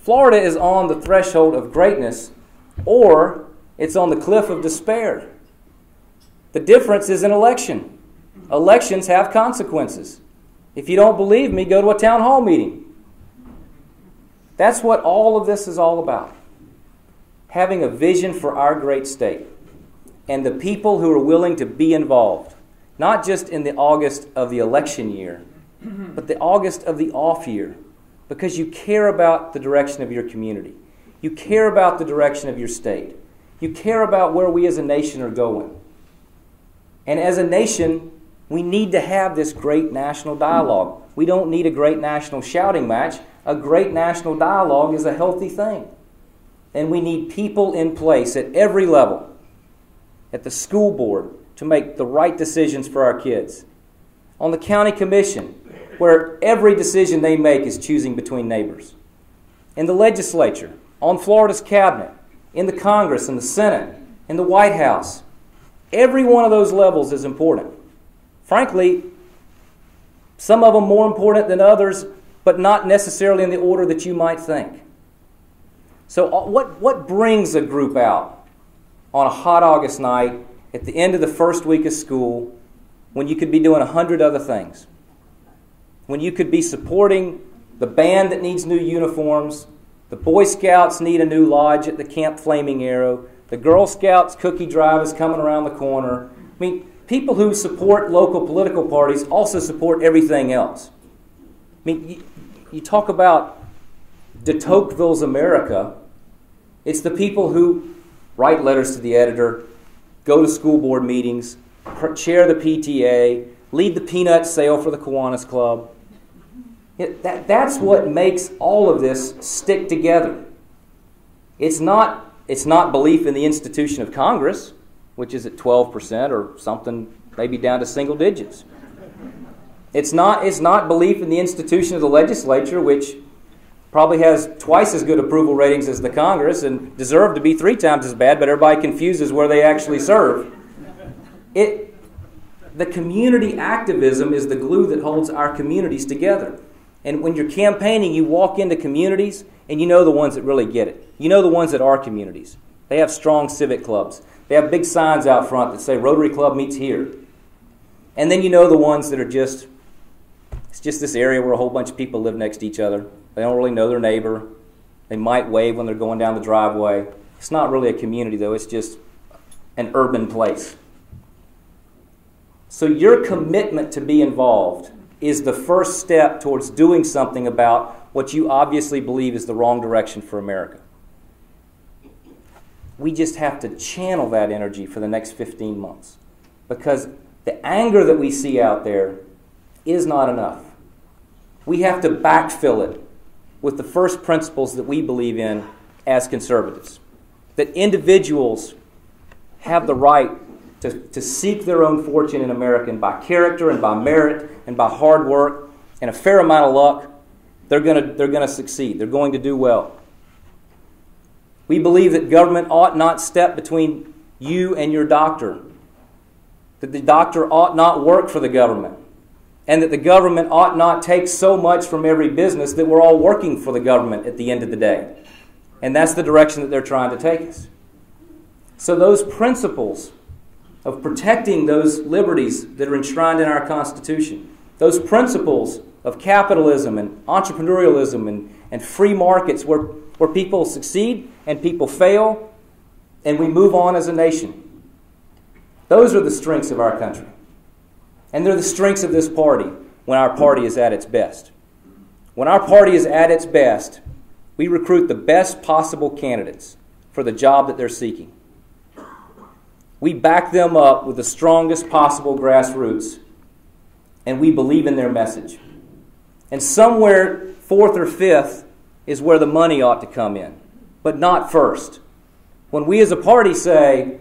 Florida is on the threshold of greatness, or it's on the cliff of despair. The difference is an election. Elections have consequences. If you don't believe me, go to a town hall meeting. That's what all of this is all about. Having a vision for our great state and the people who are willing to be involved, not just in the August of the election year, but the August of the off year, because you care about the direction of your community. You care about the direction of your state. You care about where we as a nation are going. And as a nation, we need to have this great national dialogue. We don't need a great national shouting match. A great national dialogue is a healthy thing. And we need people in place at every level, at the school board, to make the right decisions for our kids. On the county commission, where every decision they make is choosing between neighbors. In the legislature, on Florida's cabinet, in the Congress, in the Senate, in the White House. Every one of those levels is important. Frankly, some of them more important than others, but not necessarily in the order that you might think. So what brings a group out on a hot August night at the end of the first week of school when you could be doing 100 other things? When you could be supporting the band that needs new uniforms, the Boy Scouts need a new lodge at the Camp Flaming Arrow, the Girl Scouts cookie drive is coming around the corner. I mean, people who support local political parties also support everything else. I mean, you talk about de Tocqueville's America. It's the people who write letters to the editor, go to school board meetings, chair the PTA, lead the peanut sale for the Kiwanis Club. That's what makes all of this stick together. It's not belief in the institution of Congress, which is at 12% or something, maybe down to single digits. It's not belief in the institution of the legislature, which probably has twice as good approval ratings as the Congress and deserve to be 3 times as bad, but everybody confuses where they actually serve. The community activism is the glue that holds our communities together. And when you're campaigning, you walk into communities, and you know the ones that really get it. You know the ones that are communities. They have strong civic clubs. They have big signs out front that say Rotary Club meets here. And then you know the ones that are it's just this area where a whole bunch of people live next to each other. They don't really know their neighbor. They might wave when they're going down the driveway. It's not really a community, though. It's just an urban place. So your commitment to be involved is the first step towards doing something about what you obviously believe is the wrong direction for America. We just have to channel that energy for the next 15 months because the anger that we see out there is not enough. We have to backfill it with the first principles that we believe in as conservatives. That individuals have the right to seek their own fortune in America, and by character and by merit and by hard work and a fair amount of luck, they're going to succeed. They're going to do well. We believe that government ought not step between you and your doctor, that the doctor ought not work for the government, and that the government ought not take so much from every business that we're all working for the government at the end of the day. And that's the direction that they're trying to take us. So those principles of protecting those liberties that are enshrined in our Constitution, those principles of capitalism and entrepreneurialism and free markets where people succeed and people fail and we move on as a nation. Those are the strengths of our country. And they're the strengths of this party when our party is at its best. When our party is at its best, we recruit the best possible candidates for the job that they're seeking. We back them up with the strongest possible grassroots, and we believe in their message. And somewhere 4th or 5th is where the money ought to come in, but not first. When we as a party say,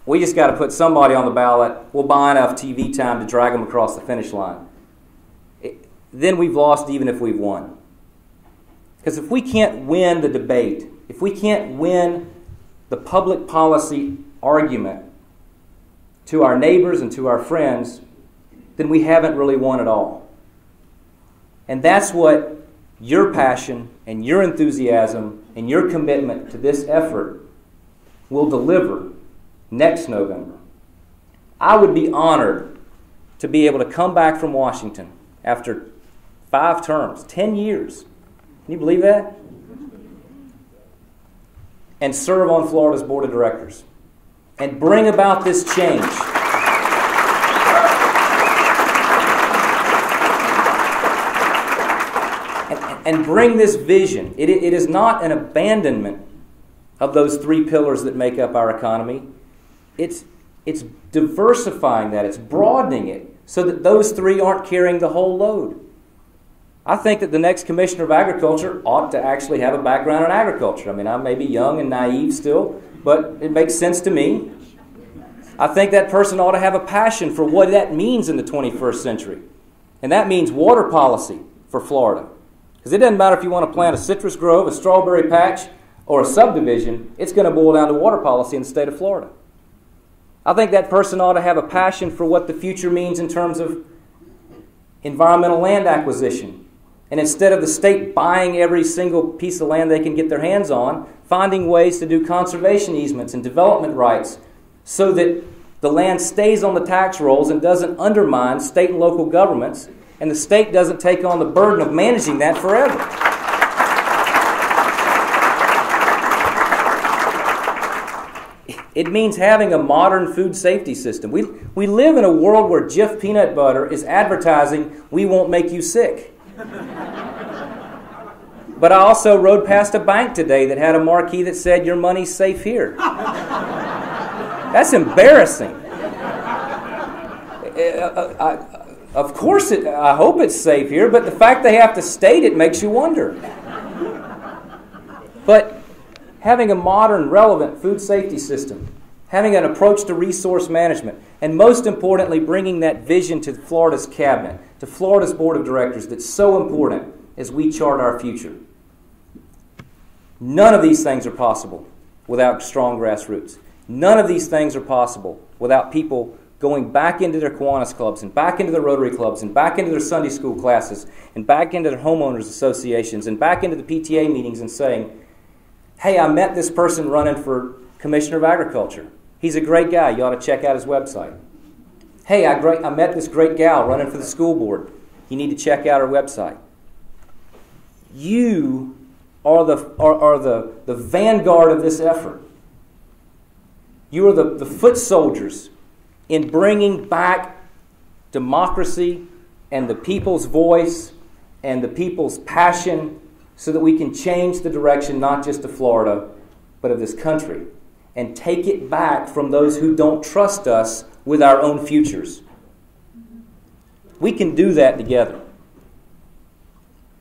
we just got to put somebody on the ballot, we'll buy enough TV time to drag them across the finish line, then we've lost even if we've won. Because if we can't win the debate, if we can't win the public policy argument to our neighbors and to our friends, then we haven't really won at all. And that's what your passion and your enthusiasm and your commitment to this effort will deliver next November. I would be honored to be able to come back from Washington after 5 terms, 10 years. Can you believe that? And serve on Florida's Board of Directors and bring about this change. And bring this vision. It is not an abandonment of those 3 pillars that make up our economy. It's diversifying that. It's broadening it so that those 3 aren't carrying the whole load. I think that the next Commissioner of Agriculture ought to actually have a background in agriculture. I mean, I may be young and naive still, but it makes sense to me. I think that person ought to have a passion for what that means in the 21st century. And that means water policy for Florida. Because it doesn't matter if you want to plant a citrus grove, a strawberry patch, or a subdivision, it's going to boil down to water policy in the state of Florida. I think that person ought to have a passion for what the future means in terms of environmental land acquisition. And instead of the state buying every single piece of land they can get their hands on, finding ways to do conservation easements and development rights so that the land stays on the tax rolls and doesn't undermine state and local governments, and the state doesn't take on the burden of managing that forever. It means having a modern food safety system. We live in a world where Jif peanut butter is advertising, "We won't make you sick." But I also rode past a bank today that had a marquee that said, "Your money's safe here." That's embarrassing. Of course, I hope it's safe here, but the fact they have to state it makes you wonder. But having a modern, relevant food safety system, having an approach to resource management, and most importantly, bringing that vision to Florida's cabinet, to Florida's Board of Directors that's so important as we chart our future. None of these things are possible without strong grassroots. None of these things are possible without people going back into their Kiwanis clubs and back into their Rotary clubs and back into their Sunday school classes and back into their homeowners associations and back into the PTA meetings and saying, "Hey, I met this person running for Commissioner of Agriculture. He's a great guy. You ought to check out his website. Hey, I met this great gal running for the school board. You need to check out her website." You are the vanguard of this effort. You are the foot soldiers in bringing back democracy and the people's voice and the people's passion so that we can change the direction not just of Florida, but of this country, and take it back from those who don't trust us with our own futures. We can do that together.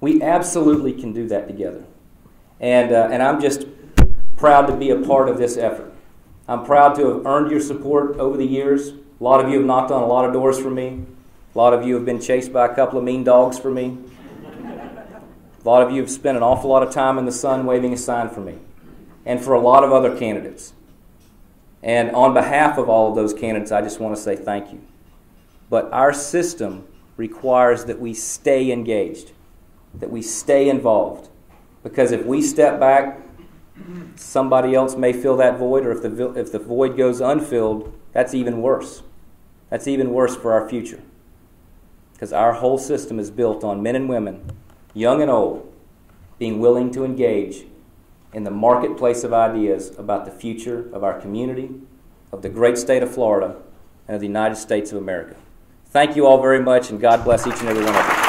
We absolutely can do that together. And I'm just proud to be a part of this effort. I'm proud to have earned your support over the years. A lot of you have knocked on a lot of doors for me. A lot of you have been chased by a couple of mean dogs for me. A lot of you have spent an awful lot of time in the sun waving a sign for me. And for a lot of other candidates. And on behalf of all of those candidates, I just want to say thank you. But our system requires that we stay engaged, that we stay involved. Because if we step back, somebody else may fill that void, or if the void goes unfilled, that's even worse. That's even worse for our future. Because our whole system is built on men and women, young and old, being willing to engage in the marketplace of ideas about the future of our community, of the great state of Florida, and of the United States of America. Thank you all very much, and God bless each and every one of you.